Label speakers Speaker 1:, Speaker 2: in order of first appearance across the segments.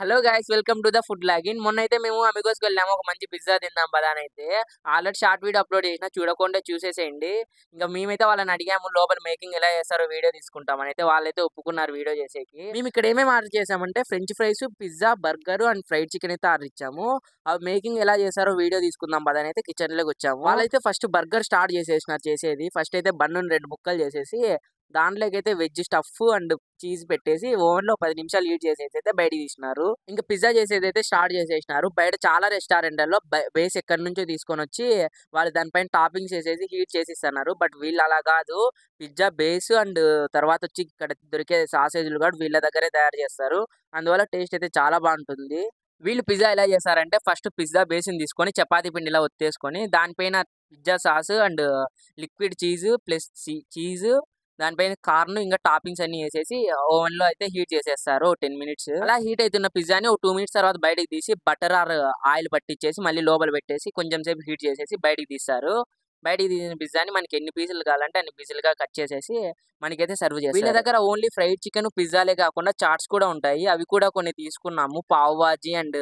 Speaker 1: Hello guys, welcome to the food logging. మొన్నైతే మేము అమిగోస్కి వెళ్ళాము ఒక మంచి పిజ్జా తిందాం పదా అని అయితే. ఆల్రెడీ షార్ట్ వీడియో అప్లోడ్ చేసిన, చూడకుండా చూసేసేయండి. ఇంకా మేమైతే వాళ్ళని అడిగాము లోపల మేకింగ్ ఎలా చేస్తారో వీడియో తీసుకుంటామని అయితే. వాళ్ళైతే ఒప్పుకున్నారు వీడియో చేసేకి. మేము ఇక్కడ ఏమేమి ఆర్డర్ చేసామంటే French fries, pizza, burger and fried chicken అయితే ఆర్డర్ ఇచ్చాము. అవి మేకింగ్ ఎలా చేస్తారో వీడియో తీసుకుందాం పదా అని అయితే కిచెన్ లోకి వచ్చాము. వాళ్ళైతే ఫస్ట్ బర్గర్ స్టార్ట్ చేసేసినారు చేసేది. ఫస్ట్ అయితే బన్ను 2 ముక్కలు చేసేసి దాంట్లోకి అయితే వెజ్ స్టఫ్ అండ్ చీజ్ పెట్టేసి ఓవెన్ లో 10 నిమిషాలు హీట్ చేసేసి అయితే బయటికి తీసినారు. ఇంకా పిజ్జా చేసేది అయితే స్టార్ట్ చేసేసినారు. బయట చాలా రెస్టారెంట్లలో బేస్ ఎక్కడి నుంచో తీసుకొని వచ్చి వాళ్ళు దానిపైన టాపింగ్స్ వేసేసి హీట్ చేసి ఇస్తున్నారు. బట్ వీళ్ళు అలా కాదు. పిజ్జా బేస్ అండ్ తర్వాత వచ్చి ఇక్కడ దొరికే సాసేజ్లు కూడా వీళ్ళ దగ్గరే తయారు చేస్తారు. అందువల్ల టేస్ట్ అయితే చాలా బాగుంటుంది. వీళ్ళు పిజ్జా ఎలా చేస్తారంటే ఫస్ట్ పిజ్జా బేస్ని తీసుకొని చపాతీ పిండిలా ఒత్తేసుకొని దానిపైన pizza sauce and liquid cheese plus cheese, దానిపైన కార్న్ ఇంకా టాపింగ్స్ అన్ని వేసేసి ఓవెన్ లో అయితే హీట్ చేసేస్తారు 10 మినిట్స్. అలా హీట్ అవుతున్న పిజ్జాని ఒక 2 మినిట్స్ తర్వాత బయటకి తీసి బటర్ ఆర్ ఆయిల్ పట్టించేసి మళ్ళీ లోపల పెట్టేసి కొంచెం సేపు హీట్ చేసేసి బయటికి తీస్తారు. బయటికి తీసిన పిజ్జాని మనకి ఎన్ని పీసులు కావాలంటే అన్ని పీసులుగా కట్ చేసేసి మనకైతే సర్వ్ చేస్తారు. వీళ్ళ దగ్గర ఓన్లీ ఫ్రైడ్ చికెన్ పిజ్జాలే కాకుండా చాట్స్ కూడా ఉంటాయి. అవి కూడా కొన్ని తీసుకున్నాము. పావ్ బాజీ అండ్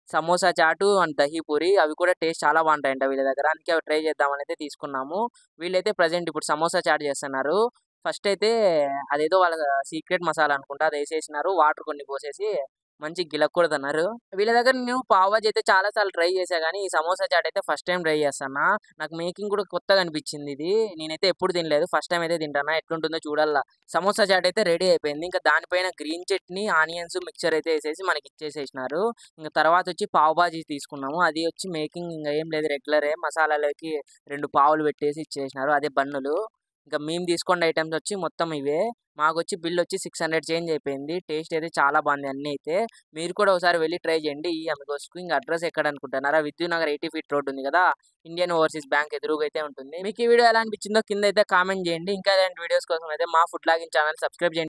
Speaker 1: సమోసా చాటు అండ్ దహీపూరి, అవి కూడా టేస్ట్ చాలా బాగుంటాయంట వీళ్ళ దగ్గర. అందుకే అవి ట్రై చేద్దామని అయితే తీసుకున్నాము. వీళ్ళైతే ప్రజెంట్ ఇప్పుడు సమోసా చాట్ చేస్తున్నారు. ఫస్ట్ అయితే అదేదో వాళ్ళ సీక్రెట్ మసాలా అనుకుంటా, అది వేసేసినారు. వాటర్ కొన్ని పోసేసి మంచి గిలక్కూడదన్నారు. వీళ్ళ దగ్గర నేను పావ్ బాజీ అయితే చాలా సార్లు ట్రై చేసా కానీ ఈ సమోసా చాట్ అయితే ఫస్ట్ టైం ట్రై చేస్తానా. నాకు మేకింగ్ కూడా కొత్తగా అనిపించింది ఇది. నేనైతే ఎప్పుడు తినలేదు, ఫస్ట్ టైం అయితే తింటానా. ఎట్లుంటుందో చూడాలా. సమోసా చాట్ అయితే రెడీ అయిపోయింది. ఇంకా దానిపైన గ్రీన్ చట్నీ, ఆనియన్స్ మిక్చర్ అయితే వేసేసి మనకి ఇచ్చేసేసినారు. ఇంకా తర్వాత వచ్చి పావ్ బాజీ తీసుకున్నాము. అది వచ్చి మేకింగ్ ఇంకా ఏం లేదు, రెగ్యులరే. మసాలాలోకి 2 పావులు పెట్టేసి ఇచ్చేసినారు, అదే బన్నులు. ఇంకా మేము తీసుకోండి ఐటమ్స్ వచ్చి మొత్తం ఇవే. మాకు వచ్చి బిల్ వచ్చి 600 చేంజ్ అయిపోయింది. టేస్ట్ అయితే చాలా బాగుంది అన్నీ అయితే. మీరు కూడా ఒకసారి వెళ్ళి ట్రై చేయండి ఈ అమిగోస్కు. ఇంకా అడ్రస్ ఎక్కడ అనుకుంటున్నారా? విద్యునగర్ 80 ఫీట్ రోడ్ ఉంది కదా, ఇండియన్ ఓవర్సీస్ బ్యాంక్ ఎదురుగా అయితే ఉంటుంది. మీకు ఈ వీడియో ఎలా అనిపించిందో కింద అయితే కామెంట్ చేయండి. ఇంకా ఇలాంటి వీడియోస్ కోసం అయితే మా ఫుడ్ లాగిన్ ఛానల్ సబ్స్క్రైబ్ చేయండి.